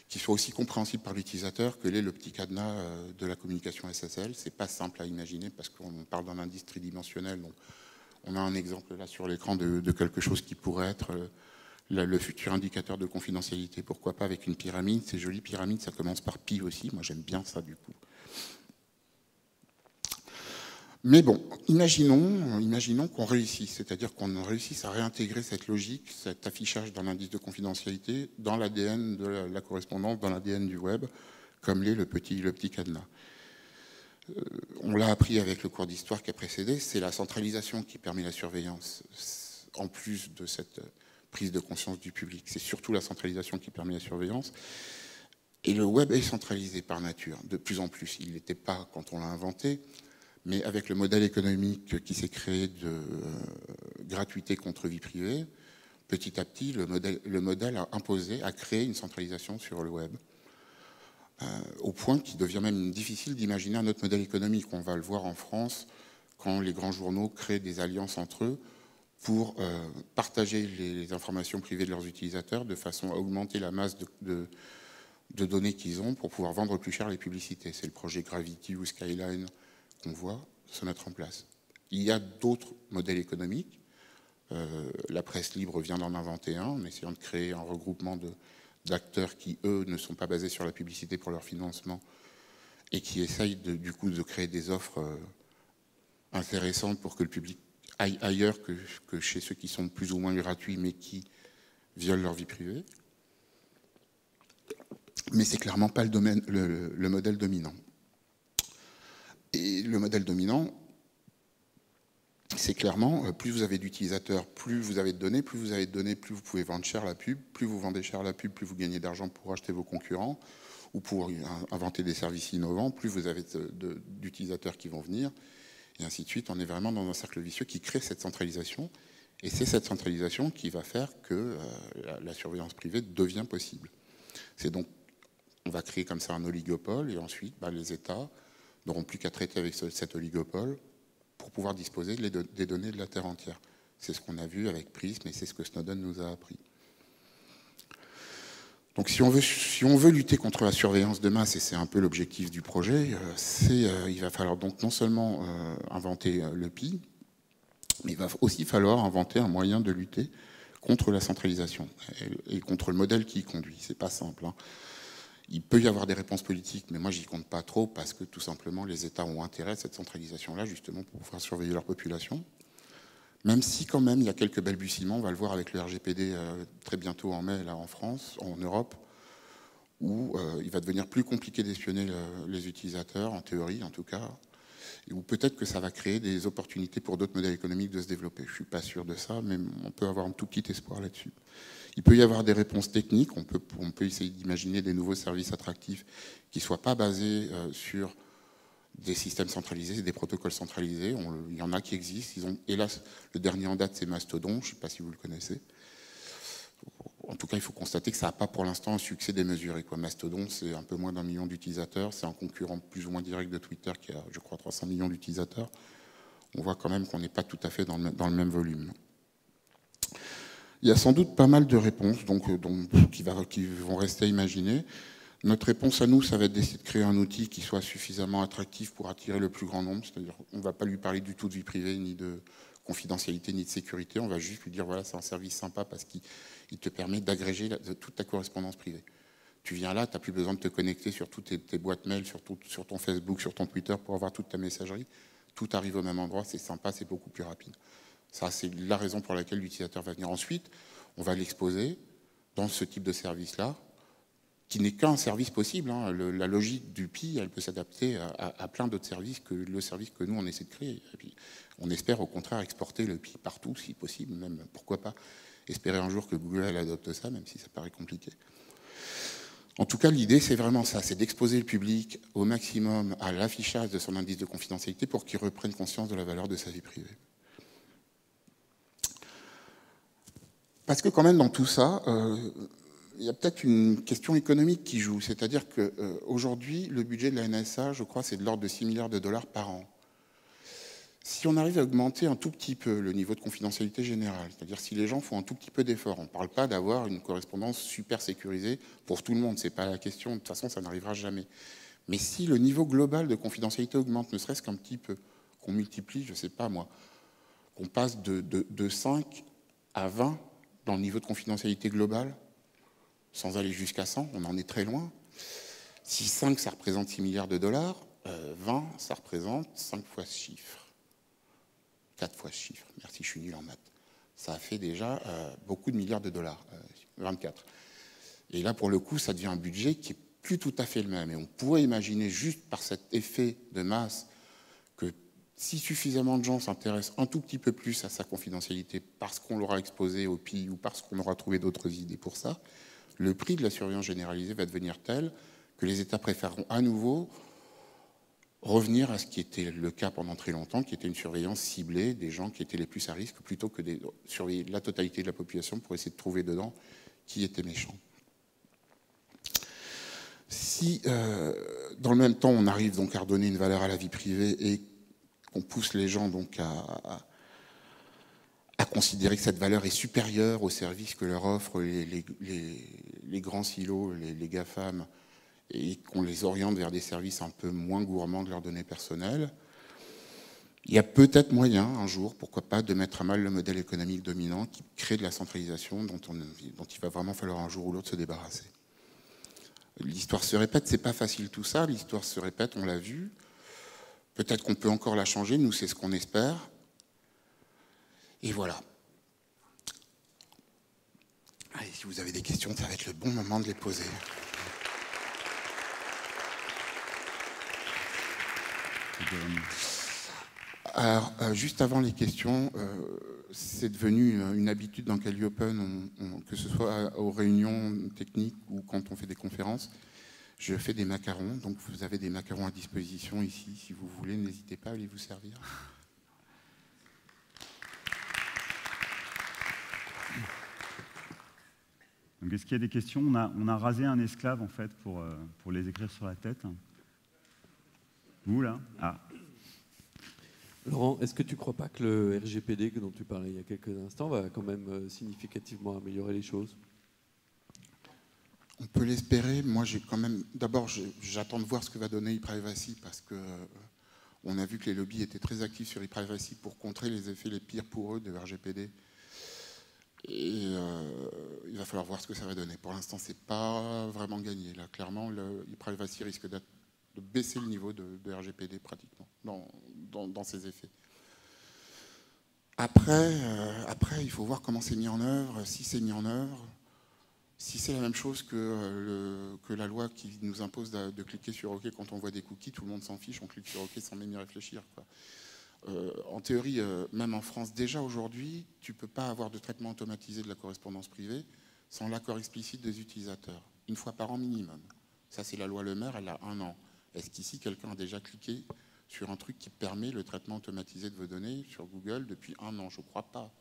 [SPEAKER 2] qui soit aussi compréhensible par l'utilisateur que l'est le petit cadenas de la communication SSL. C'est pas simple à imaginer parce qu'on parle d'un indice tridimensionnel. Donc on a un exemple là sur l'écran de quelque chose qui pourrait être le futur indicateur de confidentialité. Pourquoi pas avec une pyramide? C'est joli, pyramide, ça commence par pi aussi. Moi, j'aime bien ça, du coup. Mais bon, imaginons qu'on réussisse, c'est-à-dire qu'on réussisse à réintégrer cette logique, cet affichage d'un indice de confidentialité dans l'ADN de la correspondance, dans l'ADN du web, comme l'est le petit cadenas. On l'a appris avec le cours d'histoire qui a précédé, c'est la centralisation qui permet la surveillance, en plus de cette prise de conscience du public. C'est surtout la centralisation qui permet la surveillance. Et le web est centralisé par nature, de plus en plus. Il ne l'était pas quand on l'a inventé, mais avec le modèle économique qui s'est créé de gratuité contre vie privée, petit à petit, le modèle a imposé, a créé une centralisation sur le web, au point qu'il devient même difficile d'imaginer un autre modèle économique. On va le voir en France, quand les grands journaux créent des alliances entre eux pour partager les informations privées de leurs utilisateurs de façon à augmenter la masse de données qu'ils ont pour pouvoir vendre plus cher les publicités. C'est le projet Gravity ou Skyline qu'on voit se mettre en place. Il y a d'autres modèles économiques. La presse libre vient d'en inventer un en essayant de créer un regroupement d'acteurs qui, eux, ne sont pas basés sur la publicité pour leur financement et qui essayent du coup de créer des offres intéressantes pour que le public aille ailleurs que chez ceux qui sont plus ou moins gratuits, mais qui violent leur vie privée. Mais c'est clairement pas le modèle dominant. Et le modèle dominant, c'est clairement, plus vous avez d'utilisateurs, plus vous avez de données, plus vous avez de données, plus vous pouvez vendre cher la pub, plus vous vendez cher la pub, plus vous gagnez d'argent pour acheter vos concurrents ou pour inventer des services innovants, plus vous avez d'utilisateurs qui vont venir, et ainsi de suite. On est vraiment dans un cercle vicieux qui crée cette centralisation, et c'est cette centralisation qui va faire que la surveillance privée devient possible. C'est donc, on va créer comme ça un oligopole, et ensuite, les États n'auront plus qu'à traiter avec cet oligopole pour pouvoir disposer des données de la Terre entière. C'est ce qu'on a vu avec Prism, et c'est ce que Snowden nous a appris. Donc si on veut lutter contre la surveillance de masse, et c'est un peu l'objectif du projet, il va falloir donc non seulement inventer le PI, mais il va aussi falloir inventer un moyen de lutter contre la centralisation et contre le modèle qui y conduit. C'est pas simple, hein. Il peut y avoir des réponses politiques, mais moi j'y compte pas trop parce que tout simplement les États ont intérêt à cette centralisation-là justement pour pouvoir surveiller leur population. Même si quand même il y a quelques balbutiements, on va le voir avec le RGPD très bientôt en mai là en France, en Europe, où il va devenir plus compliqué d'espionner les utilisateurs, en théorie en tout cas, et où peut-être que ça va créer des opportunités pour d'autres modèles économiques de se développer. Je ne suis pas sûr de ça, mais on peut avoir un tout petit espoir là-dessus. Il peut y avoir des réponses techniques, on peut essayer d'imaginer des nouveaux services attractifs qui ne soient pas basés sur des systèmes centralisés, des protocoles centralisés. Il y en a qui existent. Hélas, le dernier en date, c'est Mastodon, je ne sais pas si vous le connaissez. En tout cas, il faut constater que ça n'a pas pour l'instant un succès démesuré, quoi. Mastodon, c'est un peu moins d'1 million d'utilisateurs, c'est un concurrent plus ou moins direct de Twitter qui a, je crois, 300 millions d'utilisateurs. On voit quand même qu'on n'est pas tout à fait dans le même volume. Il y a sans doute pas mal de réponses qui vont rester à imaginer. Notre réponse à nous, ça va être d'essayer de créer un outil qui soit suffisamment attractif pour attirer le plus grand nombre. C'est-à-dire qu'on ne va pas lui parler du tout de vie privée, ni de confidentialité, ni de sécurité. On va juste lui dire, voilà, c'est un service sympa parce qu'il te permet d'agréger toute ta correspondance privée. Tu viens là, tu n'as plus besoin de te connecter sur toutes tes boîtes mail, sur ton Facebook, sur ton Twitter pour avoir toute ta messagerie. Tout arrive au même endroit, c'est sympa, c'est beaucoup plus rapide. Ça, c'est la raison pour laquelle l'utilisateur va venir. Ensuite, on va l'exposer dans ce type de service-là, qui n'est qu'un service possible, hein. La logique du PI, elle peut s'adapter à plein d'autres services que le service que nous, on essaie de créer. Et puis, on espère au contraire exporter le PI partout, si possible, même, pourquoi pas, espérer un jour que Google adopte ça, même si ça paraît compliqué. En tout cas, l'idée, c'est vraiment ça, c'est d'exposer le public au maximum à l'affichage de son indice de confidentialité pour qu'il reprenne conscience de la valeur de sa vie privée. Parce que quand même, dans tout ça, il y a peut-être une question économique qui joue. C'est-à-dire qu'aujourd'hui, le budget de la NSA, je crois, c'est de l'ordre de 6 milliards de dollars par an. Si on arrive à augmenter un tout petit peu le niveau de confidentialité générale, c'est-à-dire si les gens font un tout petit peu d'efforts, on ne parle pas d'avoir une correspondance super sécurisée pour tout le monde, ce n'est pas la question, de toute façon, ça n'arrivera jamais. Mais si le niveau global de confidentialité augmente, ne serait-ce qu'un petit peu, qu'on multiplie, je ne sais pas moi, qu'on passe de 5 à 20 dans le niveau de confidentialité globale, sans aller jusqu'à 100, on en est très loin. Si 5, ça représente 6 milliards de dollars, 20, ça représente 5 fois ce chiffre. 4 fois ce chiffre, merci, je suis nul en maths. Ça a fait déjà beaucoup de milliards de dollars, 24. Et là, pour le coup, ça devient un budget qui n'est plus tout à fait le même. Et on pourrait imaginer, juste par cet effet de masse, que si suffisamment de gens s'intéressent un tout petit peu plus à sa confidentialité parce qu'on l'aura exposé au PI ou parce qu'on aura trouvé d'autres idées pour ça, le prix de la surveillance généralisée va devenir tel que les États préféreront à nouveau revenir à ce qui était le cas pendant très longtemps, qui était une surveillance ciblée des gens qui étaient les plus à risque, plutôt que de surveiller la totalité de la population pour essayer de trouver dedans qui était méchant. Si, dans le même temps, on arrive donc à redonner une valeur à la vie privée et qu'on pousse les gens donc à considérer que cette valeur est supérieure aux services que leur offrent les grands silos, les GAFAM, et qu'on les oriente vers des services un peu moins gourmands de leurs données personnelles, il y a peut-être moyen, un jour, pourquoi pas, de mettre à mal le modèle économique dominant qui crée de la centralisation dont il va vraiment falloir un jour ou l'autre se débarrasser. L'histoire se répète, c'est pas facile tout ça, l'histoire se répète, on l'a vu. Peut-être qu'on peut encore la changer, nous c'est ce qu'on espère. Et voilà. Allez, si vous avez des questions, ça va être le bon moment de les poser. Alors, juste avant les questions, c'est devenu une habitude dans Calliopen, que ce soit aux réunions techniques ou quand on fait des conférences, je fais des macarons. Donc vous avez des macarons à disposition ici, si vous voulez, n'hésitez pas à aller vous servir.
[SPEAKER 1] Est-ce qu'il y a des questions? On a rasé un esclave, en fait, pour les écrire sur la tête. Vous, là? Ah.
[SPEAKER 3] Laurent, est-ce que tu ne crois pas que le RGPD dont tu parlais il y a quelques instants va quand même significativement améliorer les choses?
[SPEAKER 2] On peut l'espérer. Moi, j'ai quand même... D'abord, j'attends de voir ce que va donner e-privacy, parce que on a vu que les lobbies étaient très actifs sur e-privacy pour contrer les effets les pires pour eux de RGPD. Et il va falloir voir ce que ça va donner. Pour l'instant, c'est pas vraiment gagné. Là, clairement, e-privacy risque de baisser le niveau de RGPD pratiquement dans ses effets. Après, il faut voir comment c'est mis en œuvre, si c'est mis en œuvre, si c'est la même chose que la loi qui nous impose de cliquer sur OK quand on voit des cookies, tout le monde s'en fiche, on clique sur OK sans même y réfléchir, quoi. En théorie, même en France, déjà aujourd'hui, tu ne peux pas avoir de traitement automatisé de la correspondance privée sans l'accord explicite des utilisateurs, une fois par an minimum. Ça, c'est la loi Le Maire, elle a 1 an. Est-ce qu'ici, quelqu'un a déjà cliqué sur un truc qui permet le traitement automatisé de vos données sur Google depuis 1 an? Je ne crois pas.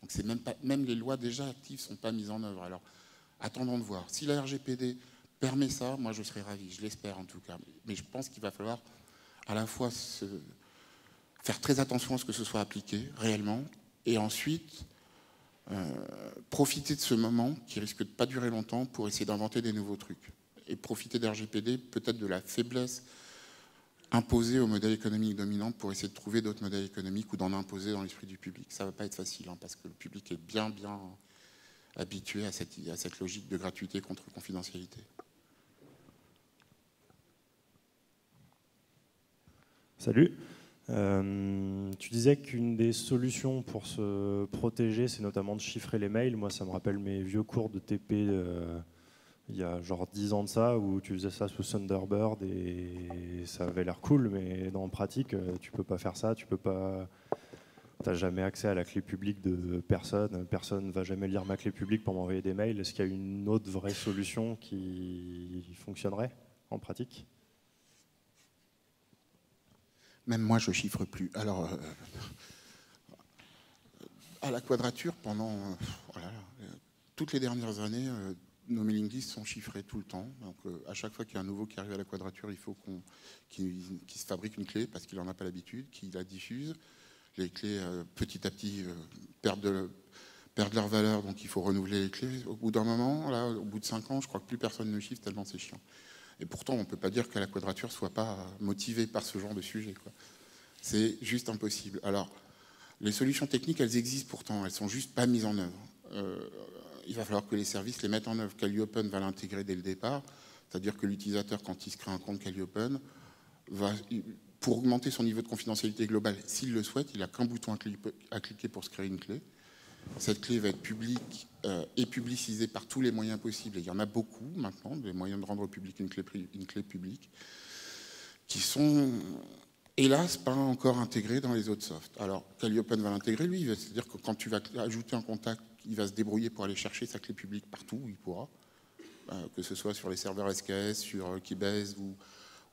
[SPEAKER 2] Donc c'est même les lois déjà actives ne sont pas mises en œuvre. Alors, attendons de voir. Si la RGPD permet ça, moi, je serais ravi. Je l'espère, en tout cas. Mais je pense qu'il va falloir à la fois faire très attention à ce que ce soit appliqué réellement, et ensuite profiter de ce moment qui risque de ne pas durer longtemps pour essayer d'inventer des nouveaux trucs. Et profiter d'RGPD, peut-être de la faiblesse imposée au modèle économique dominant pour essayer de trouver d'autres modèles économiques ou d'en imposer dans l'esprit du public. Ça ne va pas être facile, hein, parce que le public est bien habitué à cette logique de gratuité contre confidentialité.
[SPEAKER 4] Salut. Tu disais qu'une des solutions pour se protéger, c'est notamment de chiffrer les mails. Moi, ça me rappelle mes vieux cours de TP il y a genre 10 ans de ça, où tu faisais ça sous Thunderbird et ça avait l'air cool, mais dans la pratique, tu peux pas faire ça, tu n'as jamais accès à la clé publique de personne. Personne ne va jamais lire ma clé publique pour m'envoyer des mails. Est-ce qu'il y a une autre vraie solution qui fonctionnerait en pratique ?
[SPEAKER 2] Même moi, je ne chiffre plus. Alors, à la Quadrature, pendant toutes les dernières années, nos mailing lists sont chiffrés tout le temps. Donc, à chaque fois qu'il y a un nouveau qui arrive à la Quadrature, il faut qu'il se fabrique une clé, parce qu'il n'en a pas l'habitude, qu'il la diffuse. Les clés, petit à petit, perdent leur valeur, donc il faut renouveler les clés. Au bout d'un moment, là, au bout de 5 ans, je crois que plus personne ne chiffre, tellement c'est chiant. Et pourtant, on ne peut pas dire que la Quadrature ne soit pas motivée par ce genre de sujet, quoi. C'est juste impossible. Alors, les solutions techniques, elles existent pourtant, elles ne sont juste pas mises en œuvre. Il va falloir que les services les mettent en œuvre. Calliopen va l'intégrer dès le départ, c'est-à-dire que l'utilisateur, quand il se crée un compte Calliopen, pour augmenter son niveau de confidentialité globale, s'il le souhaite, il n'a qu'un bouton à cliquer pour se créer une clé. Cette clé va être publique et publicisée par tous les moyens possibles. Et il y en a beaucoup maintenant, des moyens de rendre publique une clé publique, qui sont, hélas, pas encore intégrés dans les autres softs. Alors, Calliopen va l'intégrer, lui, c'est-à-dire que quand tu vas ajouter un contact, il va se débrouiller pour aller chercher sa clé publique partout où il pourra, que ce soit sur les serveurs SKS, sur Keybase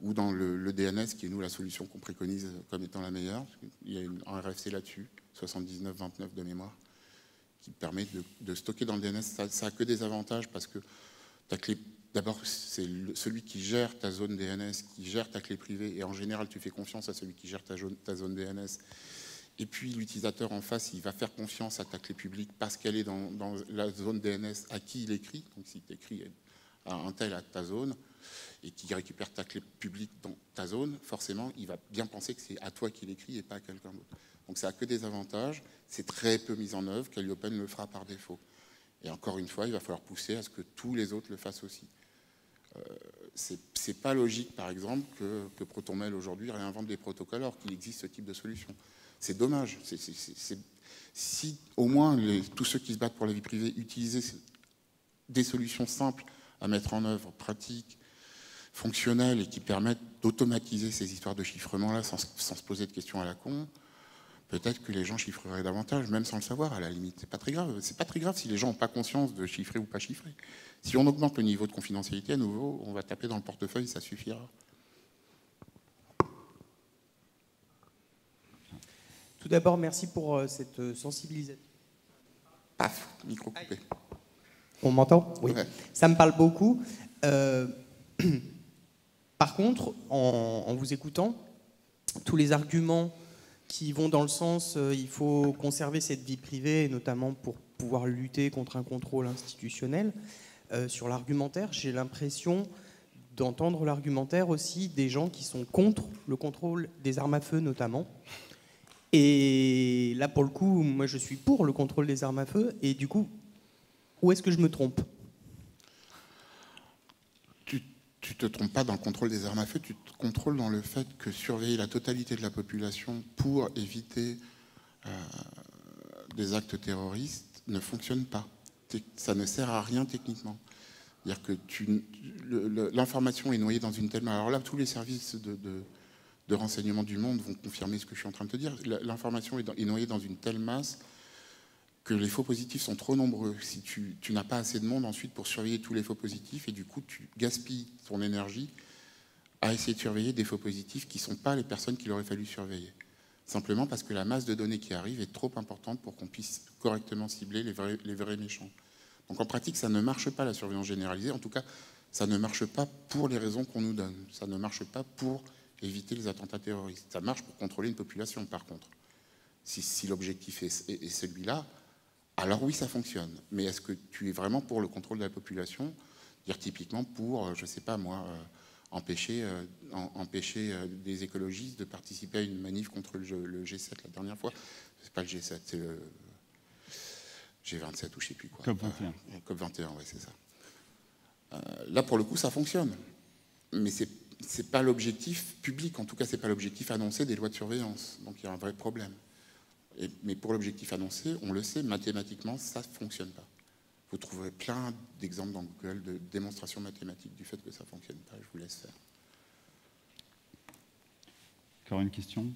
[SPEAKER 2] ou dans le DNS, qui est, nous, la solution qu'on préconise comme étant la meilleure. Il y a un RFC là-dessus, 79-29 de mémoire, qui permet de stocker dans le DNS. Ça n'a que des avantages, parce que ta clé, d'abord, c'est celui qui gère ta zone DNS, qui gère ta clé privée, et en général, tu fais confiance à celui qui gère ta zone DNS. Et puis, l'utilisateur en face, il va faire confiance à ta clé publique parce qu'elle est dans la zone DNS à qui il écrit. Donc, si tu écris à un tel à ta zone et qui récupère ta clé publique dans ta zone, forcément, il va bien penser que c'est à toi qu'il écrit et pas à quelqu'un d'autre. Donc, ça n'a que des avantages. C'est très peu mis en œuvre. Calliopen le fera par défaut. Et encore une fois, il va falloir pousser à ce que tous les autres le fassent aussi. C'est pas logique, par exemple, que ProtonMail aujourd'hui réinvente des protocoles alors qu'il existe ce type de solution. C'est dommage. Si au moins tous ceux qui se battent pour la vie privée utilisaient des solutions simples à mettre en œuvre, pratiques, fonctionnelles et qui permettent d'automatiser ces histoires de chiffrement-là sans se poser de questions à la con, peut-être que les gens chiffreraient davantage, même sans le savoir, à la limite. C'est pas très grave. C'est pas très grave si les gens n'ont pas conscience de chiffrer ou pas chiffrer. Si on augmente le niveau de confidentialité, à nouveau, on va taper dans le portefeuille, ça suffira.
[SPEAKER 5] Tout d'abord, merci pour cette sensibilisation.
[SPEAKER 2] Paf, micro coupé.
[SPEAKER 5] On m'entend? Oui.
[SPEAKER 2] Ouais.
[SPEAKER 5] Ça me parle beaucoup. Par contre, en vous écoutant, tous les arguments qui vont dans le sens il faut conserver cette vie privée, notamment pour pouvoir lutter contre un contrôle institutionnel, sur l'argumentaire, j'ai l'impression d'entendre l'argumentaire aussi des gens qui sont contre le contrôle des armes à feu notamment. Et là, pour le coup, moi je suis pour le contrôle des armes à feu, et du coup, où est-ce que je me trompe?
[SPEAKER 2] Tu te trompes pas dans le contrôle des armes à feu, tu te contrôles dans le fait que surveiller la totalité de la population pour éviter des actes terroristes ne fonctionne pas. Ça ne sert à rien techniquement. C'est-à-dire que l'information est noyée dans une telle masse. Alors là, tous les services de renseignement du monde vont confirmer ce que je suis en train de te dire. L'information est noyée dans une telle masse que les faux positifs sont trop nombreux. Si tu n'as pas assez de monde ensuite pour surveiller tous les faux positifs, et du coup tu gaspilles ton énergie à essayer de surveiller des faux positifs qui ne sont pas les personnes qu'il aurait fallu surveiller. Simplement parce que la masse de données qui arrive est trop importante pour qu'on puisse correctement cibler les vrais méchants. Donc en pratique, ça ne marche pas la surveillance généralisée. En tout cas, ça ne marche pas pour les raisons qu'on nous donne. Ça ne marche pas pour éviter les attentats terroristes. Ça marche pour contrôler une population, par contre. Si l'objectif est celui-là, alors oui, ça fonctionne. Mais est-ce que tu es vraiment pour le contrôle de la population? Dire typiquement pour, je ne sais pas moi, empêcher des écologistes de participer à une manif contre le G7 la dernière fois. C'est pas le G7, c'est le G27 ou je ne sais plus quoi.
[SPEAKER 1] COP21.
[SPEAKER 2] COP21, oui, c'est ça. Là, pour le coup, ça fonctionne. Mais c'est pas l'objectif public. En tout cas, c'est pas l'objectif annoncé des lois de surveillance. Donc il y a un vrai problème. Mais pour l'objectif annoncé, on le sait, mathématiquement, ça ne fonctionne pas. Vous trouverez plein d'exemples dans Google de démonstrations mathématiques du fait que ça ne fonctionne pas. Je vous laisse faire.
[SPEAKER 1] Encore une question?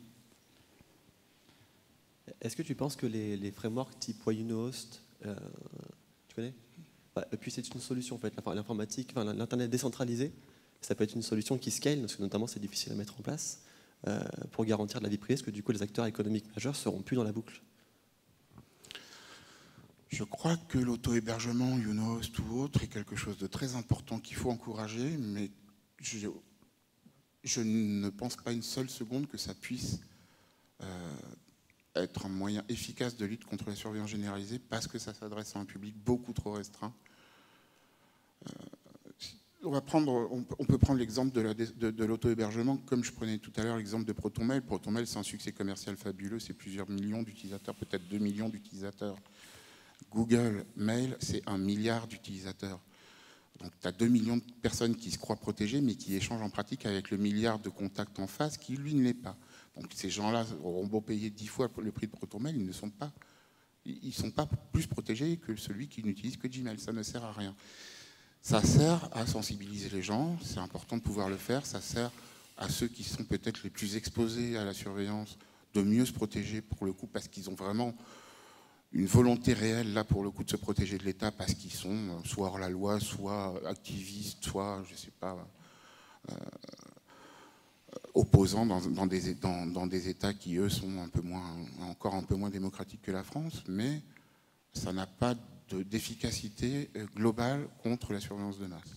[SPEAKER 6] Est-ce que tu penses que les frameworks type YunoHost, tu connais? Puis c'est une solution en fait, l'informatique, enfin, l'internet décentralisé, ça peut être une solution qui scale, parce que notamment c'est difficile à mettre en place. Pour garantir de la vie privée, parce que du coup les acteurs économiques majeurs seront plus dans la boucle.
[SPEAKER 2] Je crois que l'auto-hébergement, YunoHost ou autre, est quelque chose de très important qu'il faut encourager, mais je ne pense pas une seule seconde que ça puisse être un moyen efficace de lutte contre la surveillance généralisée, parce que ça s'adresse à un public beaucoup trop restreint. On peut prendre l'exemple de l'auto-hébergement, comme je prenais tout à l'heure l'exemple de ProtonMail. ProtonMail, c'est un succès commercial fabuleux, c'est plusieurs millions d'utilisateurs, peut-être 2 millions d'utilisateurs. Google Mail, c'est 1 milliard d'utilisateurs. Donc tu as 2 millions de personnes qui se croient protégées, mais qui échangent en pratique avec le milliard de contacts en face qui, lui, ne l'est pas. Donc ces gens-là auront beau payer 10 fois le prix de ProtonMail, ils ne sont pas, plus protégés que celui qui n'utilise que Gmail. Ça ne sert à rien. Ça sert à sensibiliser les gens, c'est important de pouvoir le faire, ça sert à ceux qui sont peut-être les plus exposés à la surveillance de mieux se protéger pour le coup, parce qu'ils ont vraiment une volonté réelle là pour le coup de se protéger de l'État, parce qu'ils sont soit hors la loi, soit activistes, soit, je ne sais pas, opposants dans des États qui, eux, sont encore un peu moins démocratiques que la France, mais ça n'a pas d'efficacité globale contre la surveillance de masse.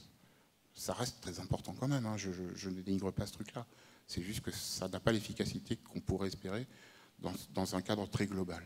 [SPEAKER 2] Ça reste très important quand même, hein. Je ne dénigre pas ce truc-là. C'est juste que ça n'a pas l'efficacité qu'on pourrait espérer dans un cadre très global.